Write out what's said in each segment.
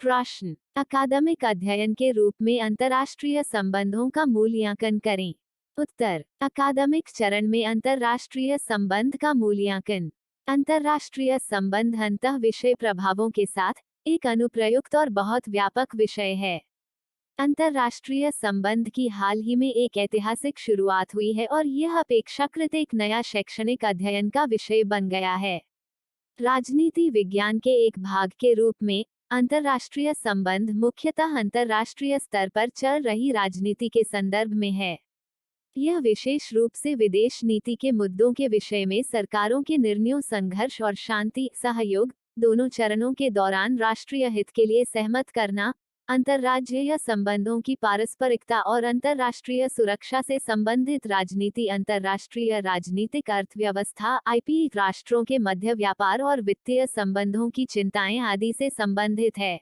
प्रश्न, अकादमिक अध्ययन के रूप में अंतर्राष्ट्रीय संबंधों का मूल्यांकन करें। उत्तर, अकादमिक चरण में अंतर्राष्ट्रीय संबंध का मूल्यांकन। अंतर्राष्ट्रीय संबंध अंतः विषय प्रभावों के साथ एक अनुप्रयुक्त और बहुत व्यापक विषय है। अंतर्राष्ट्रीय संबंध की हाल ही में एक ऐतिहासिक शुरुआत हुई है और यह अपेक्षाकृत एक नया शैक्षणिक अध्ययन का विषय बन गया है। राजनीति विज्ञान के एक भाग के रूप में अंतर्राष्ट्रीय संबंध मुख्यतः अंतर्राष्ट्रीय स्तर पर चल रही राजनीति के संदर्भ में है। यह विशेष रूप से विदेश नीति के मुद्दों के विषय में सरकारों के निर्णयों, संघर्ष और शांति सहयोग दोनों चरणों के दौरान राष्ट्रीय हित के लिए सहमत करना, अंतर्राज्यीय संबंधों की पारस्परिकता और अंतर्राष्ट्रीय सुरक्षा से संबंधित राजनीति, अंतर्राष्ट्रीय राजनीतिक अर्थव्यवस्था, आईपी राष्ट्रों के मध्य व्यापार और वित्तीय संबंधों की चिंताएं आदि से संबंधित है।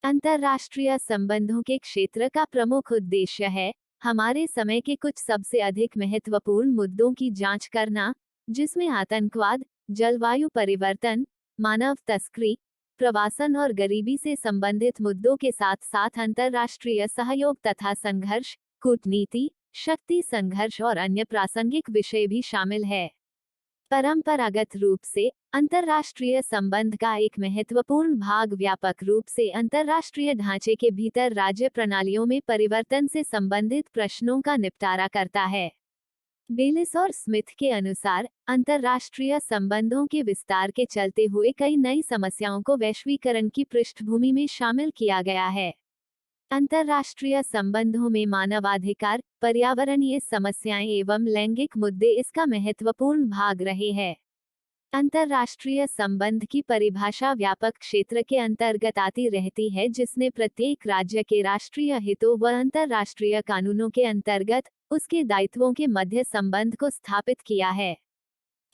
अंतर्राष्ट्रीय संबंधों के क्षेत्र का प्रमुख उद्देश्य है हमारे समय के कुछ सबसे अधिक महत्वपूर्ण मुद्दों की जांच करना, जिसमें आतंकवाद, जलवायु परिवर्तन, मानव तस्करी, प्रवासन और गरीबी से संबंधित मुद्दों के साथ साथ अंतर्राष्ट्रीय सहयोग तथा संघर्ष, कूटनीति, शक्ति संघर्ष और अन्य प्रासंगिक विषय भी शामिल है। परंपरागत रूप से अंतर्राष्ट्रीय संबंध का एक महत्वपूर्ण भाग व्यापक रूप से अंतर्राष्ट्रीय ढांचे के भीतर राज्य प्रणालियों में परिवर्तन से संबंधित प्रश्नों का निपटारा करता है। बेलिस और स्मिथ के अनुसार अंतर्राष्ट्रीय संबंधों के विस्तार के चलते हुए कई नई समस्याओं को वैश्वीकरण की पृष्ठभूमि में शामिल किया गया है। अंतर्राष्ट्रीय संबंधों में मानवाधिकार, पर्यावरणीय समस्याएं एवं लैंगिक मुद्दे इसका महत्वपूर्ण भाग रहे हैं। अंतर्राष्ट्रीय संबंध की परिभाषा व्यापक क्षेत्र के अंतर्गत आती रहती है, जिसने प्रत्येक राज्य के राष्ट्रीय हितों व अंतर्राष्ट्रीय कानूनों के अंतर्गत उसके दायित्वों के मध्य संबंध को स्थापित किया है।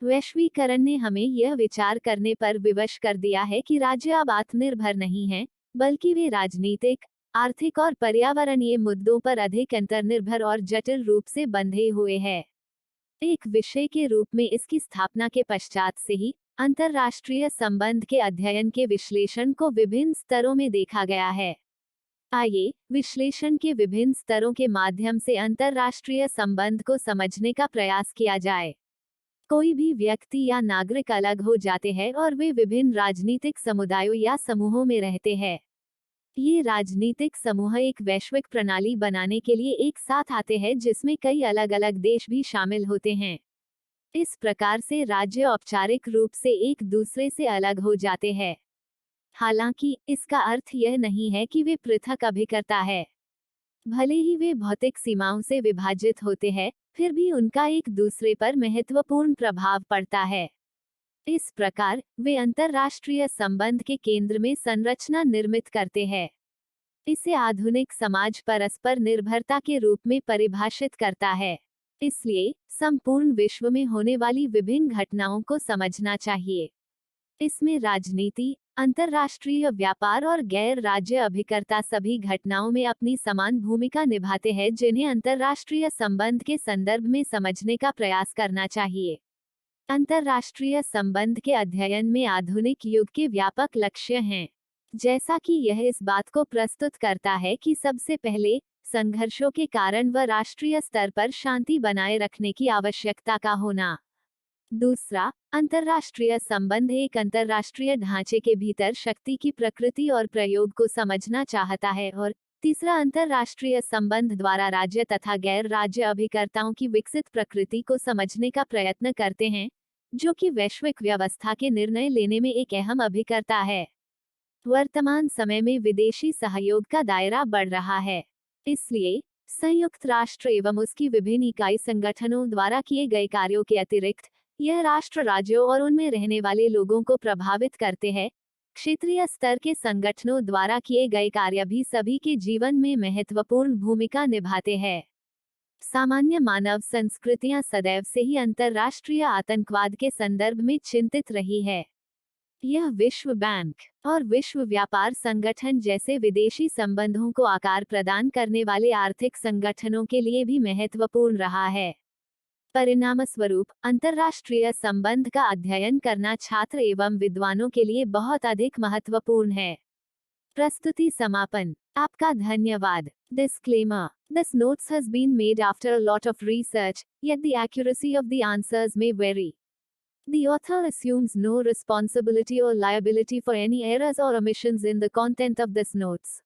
वैश्वीकरण ने हमें यह विचार करने पर विवश कर दिया है कि राज्य अब आत्मनिर्भर नहीं हैं, बल्कि वे राजनीतिक, आर्थिक और पर्यावरणीय मुद्दों पर अधिक अंतर्निर्भर और जटिल रूप से बंधे हुए हैं। एक विषय के रूप में इसकी स्थापना के पश्चात से ही अंतर्राष्ट्रीय संबंध के अध्ययन के विश्लेषण को विभिन्न स्तरों में देखा गया है। आइए विश्लेषण के विभिन्न स्तरों के माध्यम से अंतर्राष्ट्रीय संबंध को समझने का प्रयास किया जाए। कोई भी व्यक्ति या नागरिक अलग हो जाते हैं और वे विभिन्न राजनीतिक समुदायों या समूहों में रहते हैं। ये राजनीतिक समूह एक वैश्विक प्रणाली बनाने के लिए एक साथ आते हैं, जिसमें कई अलग अलग देश भी शामिल होते हैं। इस प्रकार से राज्य औपचारिक रूप से एक दूसरे से अलग हो जाते हैं। हालांकि इसका अर्थ यह नहीं है कि वे पृथक अभिकर्ता है। भले ही वे भौतिक सीमाओं से विभाजित होते हैं, फिर भी उनका एक दूसरे पर महत्वपूर्ण प्रभाव पड़ता है। इस प्रकार वे अंतर्राष्ट्रीय संबंध के केंद्र में संरचना निर्मित करते हैं। इसे आधुनिक समाज परस्पर निर्भरता के रूप में परिभाषित करता है। इसलिए संपूर्ण विश्व में होने वाली विभिन्न घटनाओं को समझना चाहिए। इसमें राजनीति, अंतर्राष्ट्रीय व्यापार और गैर राज्य अभिकर्ता सभी घटनाओं में अपनी समान भूमिका निभाते हैं, जिन्हें अंतर्राष्ट्रीय संबंध के संदर्भ में समझने का प्रयास करना चाहिए। अंतर्राष्ट्रीय संबंध के अध्ययन में आधुनिक युग के व्यापक लक्ष्य हैं, जैसा कि यह इस बात को प्रस्तुत करता है कि सबसे पहले संघर्षों के कारण व राष्ट्रीय स्तर पर शांति बनाए रखने की आवश्यकता का होना। दूसरा, अंतर्राष्ट्रीय संबंध एक अंतर्राष्ट्रीय ढांचे के भीतर शक्ति की प्रकृति और प्रयोग को समझना चाहता है। और तीसरा, अंतर्राष्ट्रीय संबंध द्वारा राज्य तथा गैर राज्य अभिकर्ताओं की विकसित प्रकृति को समझने का प्रयत्न करते हैं, जो कि वैश्विक व्यवस्था के निर्णय लेने में एक अहम अभिकर्ता है। वर्तमान समय में विदेशी सहयोग का दायरा बढ़ रहा है। इसलिए संयुक्त राष्ट्र एवं उसकी विभिन्न इकाई संगठनों द्वारा किए गए कार्यों के अतिरिक्त यह राष्ट्र राज्यों और उनमें रहने वाले लोगों को प्रभावित करते हैं। क्षेत्रीय स्तर के संगठनों द्वारा किए गए कार्य भी सभी के जीवन में महत्वपूर्ण भूमिका निभाते हैं। सामान्य मानव संस्कृतियां सदैव से ही अंतर्राष्ट्रीय आतंकवाद के संदर्भ में चिंतित रही है। यह विश्व बैंक और विश्व व्यापार संगठन जैसे विदेशी संबंधों को आकार प्रदान करने वाले आर्थिक संगठनों के लिए भी महत्वपूर्ण रहा है। परिणामस्वरूप अंतर्राष्ट्रीय संबंध का अध्ययन करना छात्र एवं विद्वानों के लिए बहुत अधिक महत्वपूर्ण है। प्रस्तुति समापन। आपका धन्यवाद। Disclaimer. This notes has been made after a lot of research, yet the accuracy of the answers may vary. The author assumes no responsibility or liability for any errors or omissions in the content of this notes.